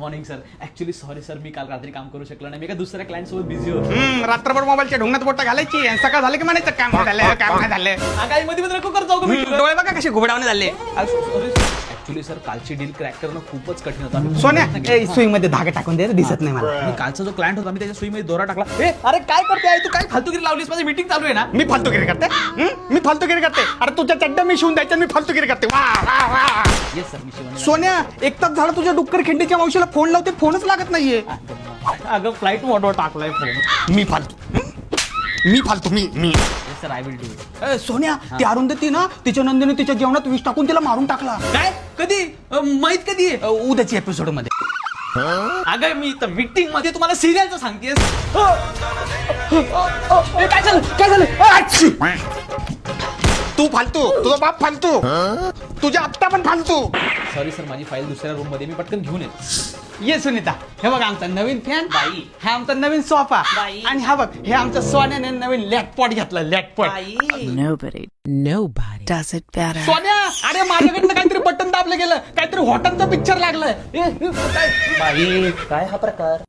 Morning sir. Actually sorry sir, मी काल रात्री काम करू शकलो नाही. मी का दुसऱ्या क्लायंट सोबत बिझी होतो. रात्रभर मोबाईलच्या ढुंगणात बोट घालायची आणि सकाळ झालं की म्हणायचं काम झालं काम काय झालं. काही मध्ये नको करत जाऊ का. डोळे बघा कसे घुबडावणे झाले. ऍक्च्युली सर कालची डील क्रॅक करणं खूपच कठीण होतं. सोन्या सुईमध्ये धागा टाकून दे, दिसत नाही मला. कालचा जो क्लायंट होता मी त्याच्या सुईमध्ये दोरा टाकला. अरे काय करते तू, काय फालतूगिरी लावलीस. माझी मीटिंग चालू आहे ना. मी फालतूगिरी करते. मी फालतूगिरी करते. अरे तुझ्या चड्डा मी शिवून द्यायचं, मी फालतूगिरी करते. वा वा वा. येस सर, मी सोन्या एक तास झाला तुझ्या डुक्कर खिंडीच्या मावशीला फोन लावते, फोनच लागत नाहीये. अगं फ्लाईट मोडवर टाकलाय फोन. मी फालतू मी सर आय विल डू. सोन्या ती अरुंधती ना, तिच्या नंदीने तिच्या जेवणात विष टाकून तिला मारून टाकला. काय कधी माहित कधी आहे. उद्याची एपिसोड मध्ये. अगं मी तर मीटिंग मध्ये तुम्हाला सिरियलचं सांगतेस. काय झालं. तू फालतू, तुझा बाप फालतू, तुझ्या आत्ता पण फालतू. सॉरी सर, माझी फाईल दुसऱ्या रूम मध्ये मी पटकन घेऊन येतो. ये सुनीता, हे बघ आमचा नवीन फॅन बाई, हा आमचा नवीन सोफा बाई, आणि हा बघ हे आमच्या सोन्याने नवीन लॅटपॉट घेतला. लॅटपॉट. Nobody does it better. सोन्या अरे माझ्याकडनं काहीतरी बटन दाबलं गेलं, काहीतरी हॉटनचा पिक्चर लागलं. बाई काय हा प्रकार.